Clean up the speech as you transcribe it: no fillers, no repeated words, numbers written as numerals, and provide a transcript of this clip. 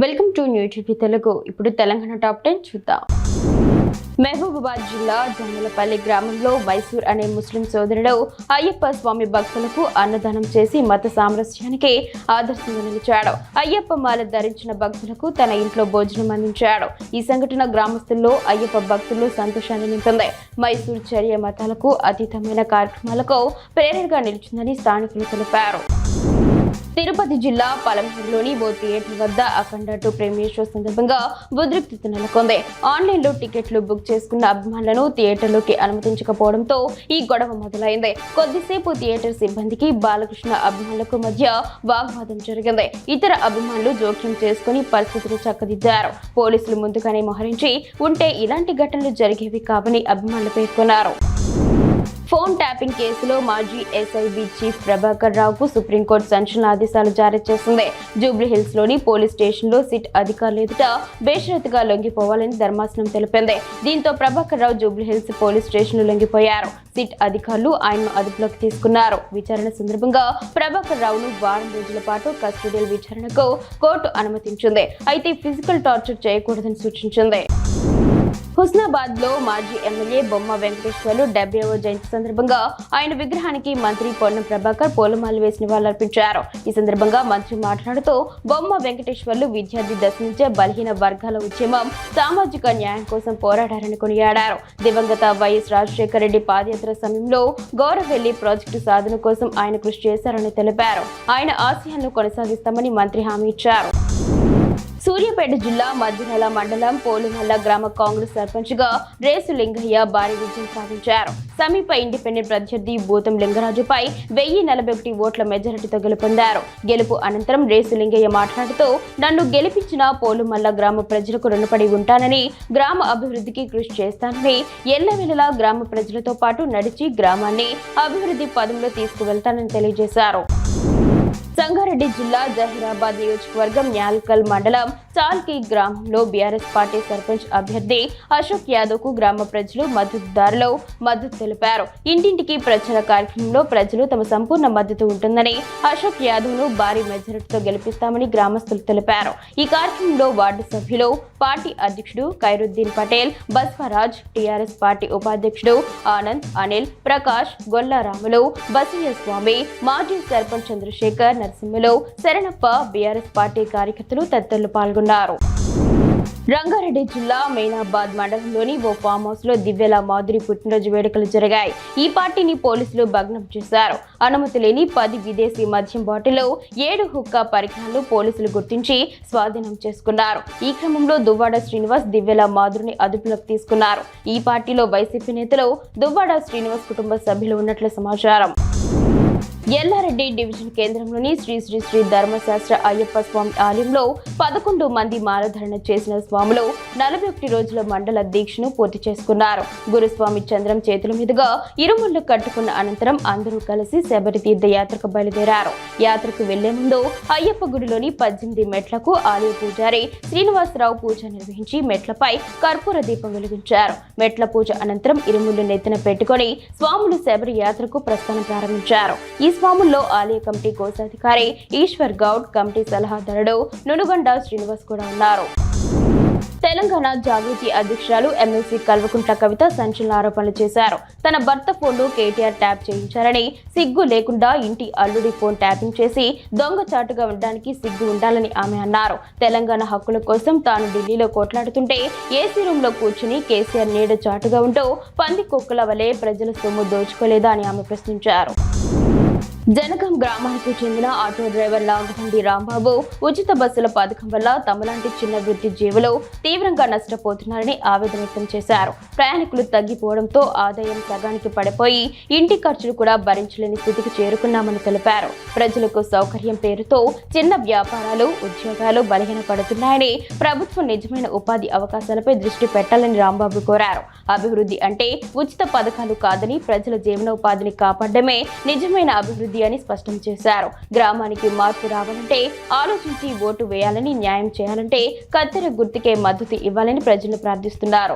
Welcome to new TV Telugu. ఇప్పుడు Telangana top 10 చూద్దాం. మహబూబాబాద్ జిల్లా జమ్మలపల్లి గ్రామంలో మైసూర్ అనే ముస్లిం సోదరుడు అయ్యప్ప స్వామి భక్తులకు అన్నదానం చేసి మత సామరస్యానికి ఆదర్శంగా నిలిచాడు. అయ్యప్ప మాల ధరించిన భక్తులకు తన ఇంట్లో భోజనం అందించాడు. ఈ సంఘటన గ్రామస్తుల్లో అయ్యప్ప భక్తుల్లో సంతోషాన్ని నింపింది. మైసూర్ చర్య మతాలకు అతీతమైన కార్యక్రమాలకు ప్రేరణగా నిలిచిందని స్థానికులు తెలిపారు. తిరుపతి జిల్లా పలంనేరులోని ఓ థియేటర్ వద్ద అఖండ 2 ప్రీమియర్ షో సందర్భంగా ఉద్రిక్తత నెలకొంది. ఆన్లైన్లో టికెట్లు బుక్ చేసుకున్న అభిమానులను థియేటర్లోకి అనుమతించకపోవడంతో ఈ గొడవ మొదలైంది. కొద్దిసేపు థియేటర్ సిబ్బందికి బాలకృష్ణ అభిమానులకు మధ్య వాగ్వాదం జరిగింది. ఇతర అభిమానులు జోక్యం చేసుకుని పరిస్థితిని చక్కదిద్దారు. పోలీసులు ముందుగానే మోహరించి ఉంటే ఇలాంటి ఘటనలు జరిగేవి కావని అభిమానులు పేర్కొన్నారు. ఫోన్ ట్యాపింగ్ కేసులో మాజీ ఎస్ఐబి చీఫ్ ప్రభాకర్ రావుకు సుప్రీంకోర్టు సంచలన ఆదేశాలు జారీ చేసింది. జూబ్లీహిల్స్ లోని పోలీస్ స్టేషన్లో సిట్ అధికారులు ఎదుట బేషరతుగా లొంగిపోవాలని ధర్మాసనం తెలిపింది. దీంతో ప్రభాకర్ రావు జూబ్లీహిల్స్ పోలీస్ స్టేషన్లో లొంగిపోయారు. సిట్ అధికారులు ఆయన్ను అదుపులోకి తీసుకున్నారు. విచారణ సందర్భంగా ప్రభాకర్ రావును వారం రోజుల పాటు కస్టడియల్ విచారణకు కోర్టు అనుమతించింది. అయితే ఫిజికల్ టార్చర్ చేయకూడదని సూచించింది. హుస్నాబాద్ లో మాజీ ఎమ్మెల్యే బొమ్మ వెంకటేశ్వర్లు 70వ జయంతి సందర్భంగా ఆయన విగ్రహానికి మంత్రి పొన్నం ప్రభాకర్ పూలమాలలు వేసి నివాళులర్పించారు. ఈ సందర్భంగా మంత్రి మాట్లాడుతూ బొమ్మ వెంకటేశ్వర్లు విద్యార్థి దశ నుంచే బలహీన వర్గాల ఉద్యమం, సామాజిక న్యాయం కోసం పోరాడారని కొనియాడారు. దివంగత వైఎస్ రాజశేఖర రెడ్డి పాదయాత్ర సమయంలో గౌరవెల్లి ప్రాజెక్టు సాధన కోసం ఆయన కృషి చేశారని తెలిపారు. ఆయన ఆశయాలను కొనసాగిస్తామని మంత్రి హామీ ఇచ్చారు. సూర్యాపేట జిల్లా మధ్యనల మండలం పోలుమల్ల గ్రామ కాంగ్రెస్ సర్పంచ్ గా రేసు లింగయ్య భారీ విజయం సాధించారు. సమీప ఇండిపెండెంట్ ప్రత్యర్థి భూతం లింగరాజుపై 1041 ఓట్ల మెజారిటీతో గెలుపొందారు. గెలుపు అనంతరం రేసు లింగయ్య మాట్లాడుతూ నన్ను గెలిపించిన పోలుమల్ల గ్రామ ప్రజలకు రుణపడి ఉంటానని, గ్రామ అభివృద్ధికి కృషి చేస్తానని, ఎల్లవేళలా గ్రామ ప్రజలతో పాటు నడిచి గ్రామాన్ని అభివృద్ధి పదంలో తీసుకువెళ్తానని తెలియజేశారు. సంగారెడ్డి జిల్లా జహీరాబాద్ నియోజకవర్గం న్యాల్కల్ మండలం చాల్కి గ్రామంలో బీఆర్ఎస్ పార్టీ సర్పంచ్ అభ్యర్థి అశోక్ యాదవ్ కు గ్రామ ప్రజలు మద్దతుదారులు మద్దతు తెలిపారు. ఇంటింటికి ప్రచార కార్యక్రమంలో ప్రజలు తమ సంపూర్ణ మద్దతు ఉంటుందని, అశోక్ యాదవ్ ను భారీ మెజారిటీతో గెలిపిస్తామని గ్రామస్తులు తెలిపారు. ఈ కార్యక్రమంలో వార్డు సభ్యులు, పార్టీ అధ్యక్షుడు ఖైరుద్దీన్ పటేల్, బస్వరాజ్, టీఆర్ఎస్ పార్టీ ఉపాధ్యక్షుడు ఆనంద్, అనిల్, ప్రకాష్, గొల్లారాములు, బసయ్య స్వామి, మాజీ సర్పంచ్ చంద్రశేఖర్, నరసింహులు, శరణప్ప, బీఆర్ఎస్ పార్టీ కార్యకర్తలు తదితరులు పాల్గొన్నారు. రంగారెడ్డి జిల్లా మేనాబాద్ మండలంలోని ఓ ఫామ్ హౌస్ లో దివ్యల మాధురి పుట్టినరోజు వేడుకలు జరిగాయి. ఈ పార్టీని పోలీసులు భగ్నం చేశారు. అనుమతి లేని 10 విదేశీ మద్యం బాటిల్లో 7 హుక్కా పరికరాలు పోలీసులు గుర్తించి స్వాధీనం చేసుకున్నారు. ఈ క్రమంలో దువ్వాడ శ్రీనివాస్, దివ్యల మాధురిని అదుపులోకి తీసుకున్నారు. ఈ పార్టీలో వైసీపీ నేతలు దువ్వాడ శ్రీనివాస్ కుటుంబ సభ్యులు ఉన్నట్లు సమాచారం. ఎల్లారెడ్డి డివిజన్ కేంద్రంలోని శ్రీ శ్రీ శ్రీ ధర్మశాస్త్ర అయ్యప్ప స్వామి ఆలయంలో 11 మంది మాలధారణ చేసిన స్వాములు 41 రోజుల మండల దీక్షను పూర్తి చేసుకున్నారు. గురుస్వామి చంద్రం చేతుల మీదుగా ఇరుముళ్లు కట్టుకున్న అనంతరం అందరూ కలిసి శబరి తీర్థ యాత్రకు బయలుదేరారు. యాత్రకు వెళ్లే ముందు అయ్యప్ప గుడిలోని 18 మెట్లకు ఆలయ పూజారి శ్రీనివాసరావు పూజ నిర్వహించి మెట్లపై కర్పూర దీపం వెలిగించారు. మెట్ల పూజ అనంతరం ఇరుముళ్లు నెత్తిన పెట్టుకుని స్వాములు శబరి యాత్రకు ప్రస్థానం ప్రారంభించారు. ఈ స్వాముల్లో ఆలయ కమిటీ కోశాధికారి ఈశ్వర్ గౌడ్, కమిటీ సలహాదారుడు నునుగొండ శ్రీనివాస్ కూడా ఉన్నారు. తెలంగాణ జాగృతి అధ్యక్షురాలు ఎమ్మెల్సీ కల్వకుంట్ల కవిత సంచలన ఆరోపణలు చేశారు. తన భర్త ఫోన్ను కేటీఆర్ ట్యాప్ చేయించారని, సిగ్గు లేకుండా ఇంటి అల్లుడి ఫోన్ ట్యాపింగ్ చేసి దొంగచాటుగా ఉండడానికి సిగ్గు ఉండాలని ఆమె అన్నారు. తెలంగాణ హక్కుల కోసం తాను ఢిల్లీలో కొట్లాడుతుంటే ఏసీ రూమ్ లో కూర్చుని కేసీఆర్ నీడ చాటుగా ఉంటూ పంది కుక్కల వలె ప్రజల సొమ్ము దోచుకోలేదా అని ఆమె ప్రశ్నించారు. జనగాం గ్రామానికి చెందిన ఆటో డ్రైవర్ లాంగబండి రాంబాబు ఉచిత బస్సుల పథకం వల్ల తమలాంటి చిన్న వృత్తి జీవులు తీవ్రంగా నష్టపోతున్నారని ఆవేదన వ్యక్తం చేశారు. ప్రయాణికులు తగ్గిపోవడంతో ఆదాయం సగానికి పడిపోయి ఇంటి ఖర్చులు కూడా భరించలేని స్థితికి చేరుకున్నామని తెలిపారు. ప్రజలకు సౌకర్యం పేరుతో చిన్న వ్యాపారాలు, ఉద్యోగాలు బలహీనపడుతున్నాయని, ప్రభుత్వం నిజమైన ఉపాధి అవకాశాలపై దృష్టి పెట్టాలని రాంబాబు కోరారు. అభివృద్ధి అంటే ఉచిత పథకాలు కాదని, ప్రజల జీవనోపాధిని కాపాడమే నిజమైన అభివృద్ధి అని స్పష్టం చేశారు. గ్రామానికి మార్పు రావాలంటే ఆలోచించి ఓటు వేయాలని, న్యాయం చేయాలంటే కత్తెర గుర్తుకే మద్దతు ఇవ్వాలని ప్రజలు ప్రార్థిస్తున్నారు.